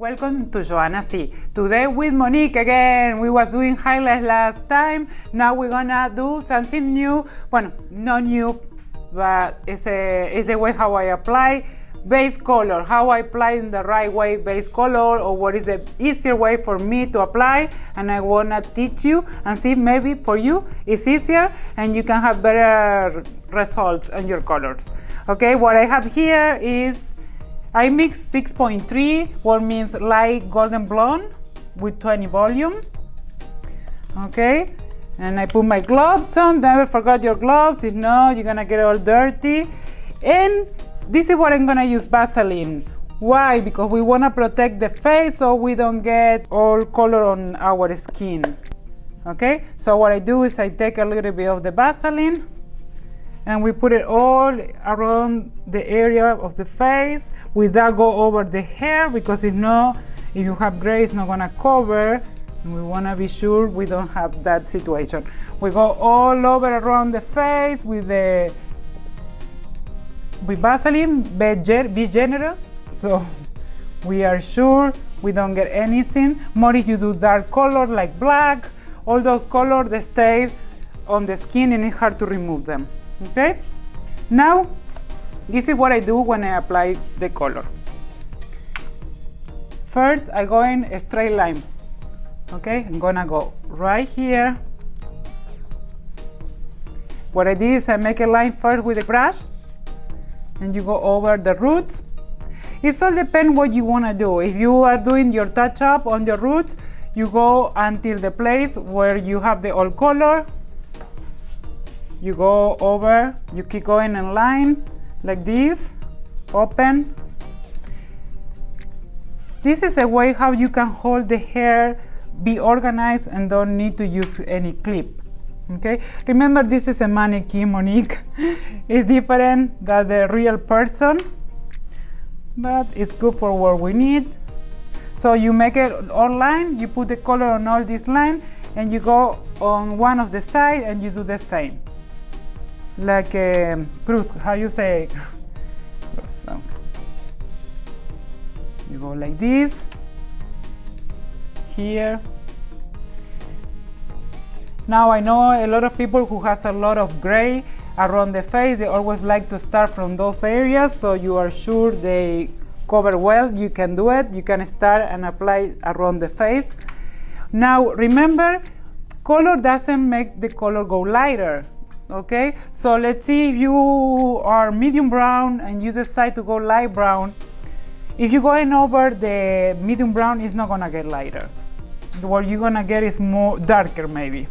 Welcome to Joanna C. Today with Monique again. We was doing highlights last time. Now we're gonna do something new. Well, not new, but it's the way how I apply base color. How I apply in the right way base color, or what is the easier way for me to apply. And I wanna teach you and see maybe for you it's easier and you can have better results on your colors. Okay, what I have here is I mix 6.3, what means light golden blonde with 20 volume. Okay, and I put my gloves on. Never forget your gloves, if not you're gonna get all dirty. And this is what I'm gonna use, Vaseline. Why? Because we wanna protect the face so we don't get all color on our skin. Okay, so what I do is I take a little bit of the Vaseline and we put it all around the area of the face without go over the hair, because if you have gray, it's not gonna cover, and we wanna be sure we don't have that situation. We go all over around the face with Vaseline. Be generous, so we are sure we don't get anything. More if you do dark color like black, all those colors, they stay on the skin and it's hard to remove them. Okay, now this is what I do when I apply the color. First I go in a straight line. Okay, I'm gonna go right here. What I did is I make a line first with a brush and you go over the roots. It all depends what you want to do. If you are doing your touch up on your roots, you go until the place where you have the old color. You go over, you keep going in line like this, open. This is a way how you can hold the hair, be organized, and don't need to use any clip. Okay, remember this is a mannequin, Monique. It's different than the real person, but it's good for what we need. So you make it all line, you put the color on all this line, and you go on one of the side and you do the same. Like cruz, how you say? So you go like this here. Now I know a lot of people who has a lot of gray around the face. They always like to start from those areas, so you are sure they cover well. You can do it. You can start and apply around the face. Now remember, color doesn't make the color go lighter. Okay, so let's see if you are medium brown and you decide to go light brown. If you're going over the medium brown, it's not gonna get lighter. What you're gonna get is more darker maybe.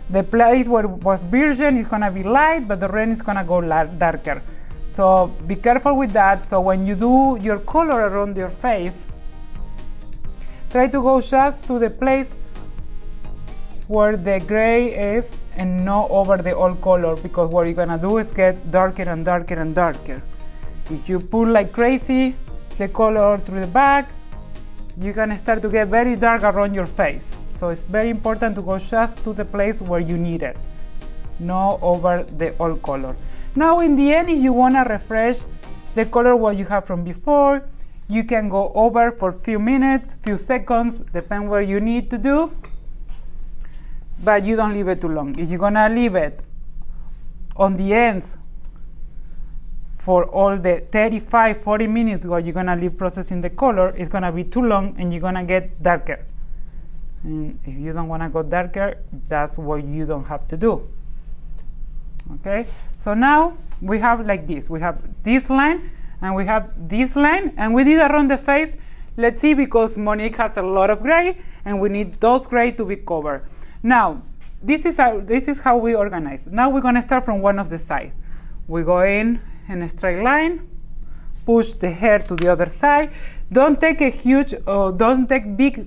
The place where it was virgin is gonna be light, but the red is gonna go darker. So be careful with that. So when you do your color around your face, try to go just to the place where the gray is and not over the old color, because what you're gonna do is get darker and darker and darker. If you pull like crazy the color through the back, you're gonna start to get very dark around your face. So it's very important to go just to the place where you need it, not over the old color. Now in the end, if you wanna refresh the color what you have from before, you can go over for a few minutes, few seconds, depend what you need to do. But you don't leave it too long. If you're gonna leave it on the ends for all the 35-40 minutes while you're gonna leave processing the color, it's gonna be too long and you're gonna get darker. And if you don't wanna go darker, that's what you don't have to do. Okay, so now we have like this. We have this line and we have this line, and we did around the face. Let's see, because Monique has a lot of gray and we need those gray to be covered. Now, this is how we organize. Now we're gonna start from one of the side. We go in a straight line, push the hair to the other side. Don't take don't take big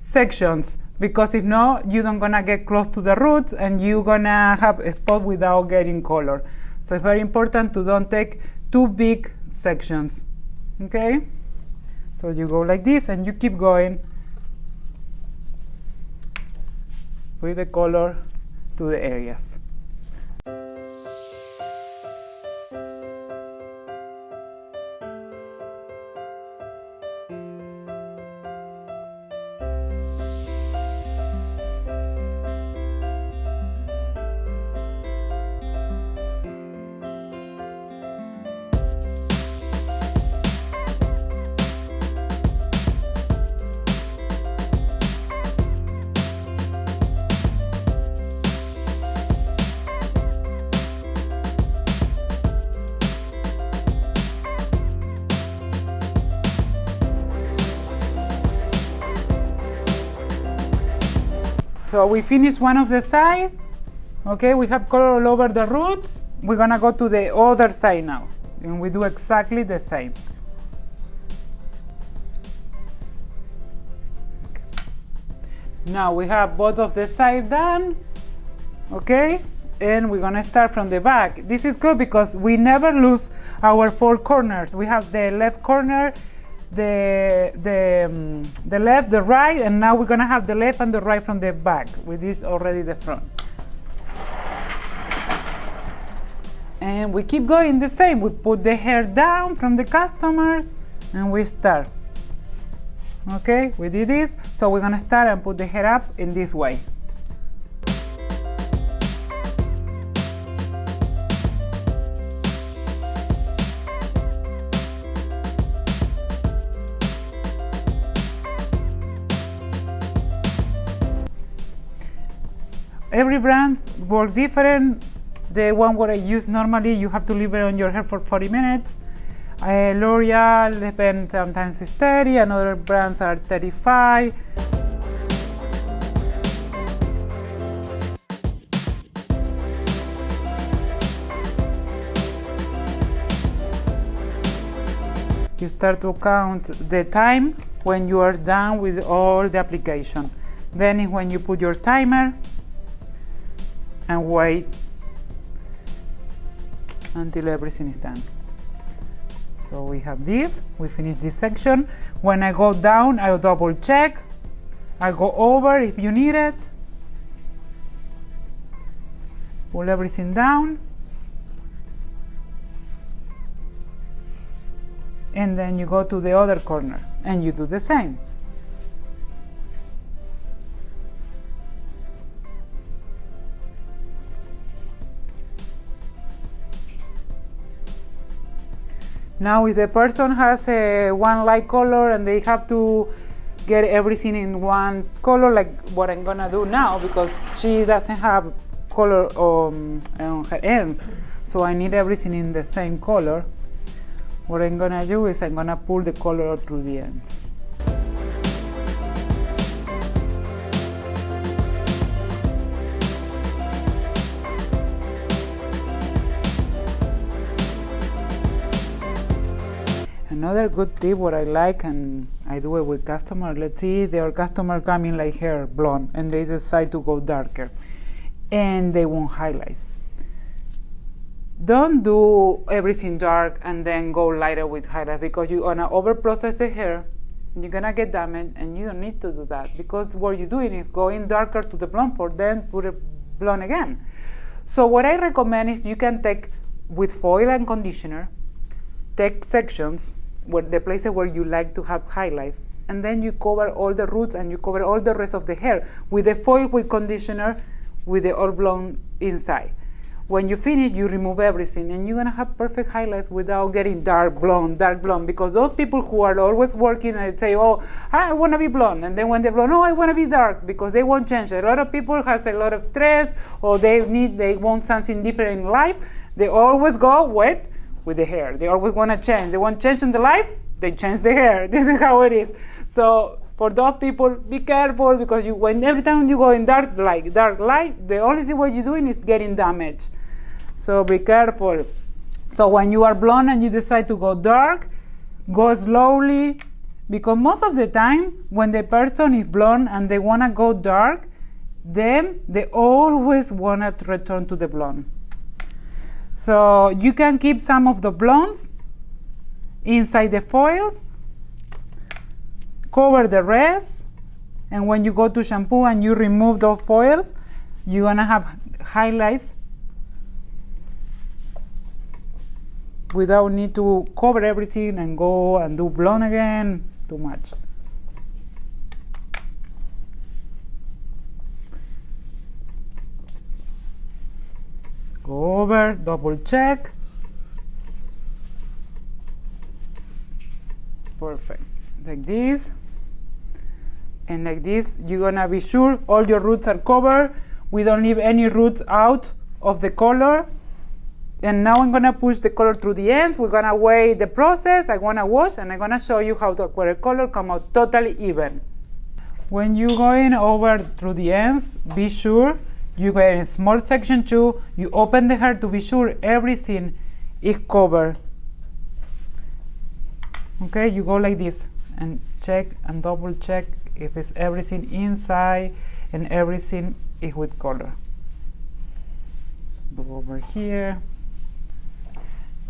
sections, because if not, you don't gonna get close to the roots and you're gonna have a spot without getting color. So it's very important to don't take too big sections. Okay? So you go like this and you keep going with the color to the areas. So we finished one of the side. Okay, we have color all over the roots. We're gonna go to the other side now, and we do exactly the same. Now we have both of the sides done. Okay, and we're gonna start from the back. This is good because we never lose our 4 corners. We have the left corner, the left, the right, and now we're gonna have the left and the right from the back. With this already the front. And we keep going the same. We put the hair down from the customers and we start. Okay, we did this, so we're gonna start and put the hair up in this way. Every brand works different. The one what I use normally, you have to leave it on your hair for 40 minutes. L'Oreal depends, sometimes it's 30, and other brands are 35. You start to count the time when you are done with all the application. Then is when you put your timer and wait until everything is done. So we have this, we finish this section. When I go down, I'll double check. I go over if you need it. Pull everything down. And then you go to the other corner and you do the same. Now if the person has one light color and they have to get everything in one color, like what I'm gonna do now, because she doesn't have color on her ends, so I need everything in the same color. What I'm gonna do is I'm gonna pull the color through the ends. Another good tip, what I like, and I do it with customers, let's see, their customer coming like hair blonde and they decide to go darker and they want highlights. Don't do everything dark and then go lighter with highlights, because you're gonna over process the hair, you're gonna get damaged, and you don't need to do that, because what you're doing is going darker to the blonde for then put it blonde again. So what I recommend is you can take with foil and conditioner, take sections where the places where you like to have highlights, and then you cover all the roots and you cover all the rest of the hair with the foil, with conditioner, with the all blonde inside. When you finish, you remove everything and you're gonna have perfect highlights without getting dark blonde, because those people who are always working and say, oh, I wanna be blonde, and then when they're blonde, oh, I wanna be dark, because they won't change. A lot of people has a lot of stress, or they want something different in life. They always go with the hair. They always want to change. They want change in the life, they change the hair. This is how it is. So for those people, be careful, because when every time you go in dark light, the only thing what you're doing is getting damaged. So be careful. So when you are blonde and you decide to go dark, go slowly, because most of the time when the person is blonde and they want to go dark, then they always want to return to the blonde. So you can keep some of the blondes inside the foil, cover the rest, and when you go to shampoo and you remove those foils, you're gonna have highlights without need to cover everything and go and do blonde again. It's too much. Go over, double check. Perfect. Like this. And like this, you're gonna be sure all your roots are covered. We don't leave any roots out of the color. And now I'm gonna push the color through the ends. We're gonna weigh the process. I'm gonna wash and I'm gonna show you how to acquire color come out totally even. When you're going over through the ends, be sure you get in small section too. You open the hair to be sure everything is covered. Okay, you go like this and check and double check if it's everything inside and everything is with color. Go over here.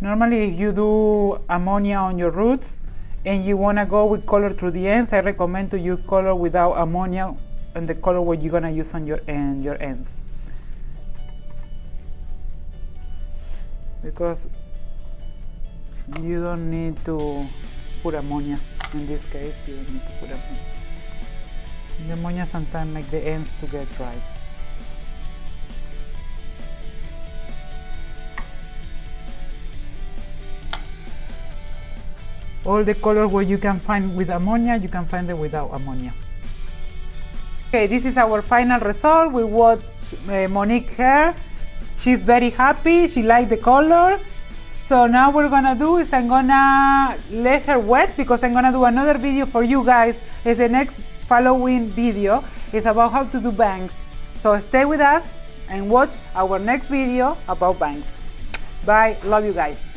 Normally if you do ammonia on your roots and you want to go with color through the ends, I recommend to use color without ammonia and the color what you're gonna use on your ends, because you don't need to put ammonia. In this case, you don't need to put ammonia. The ammonia sometimes make the ends to get dry. All the colors where you can find with ammonia, you can find it without ammonia. Okay, this is our final result with what Monique hair. She's very happy, she liked the color. So now what we're gonna do is I'm gonna let her wet because I'm gonna do another video for you guys. It's the next following video. It's about how to do bangs. So stay with us and watch our next video about bangs. Bye, love you guys.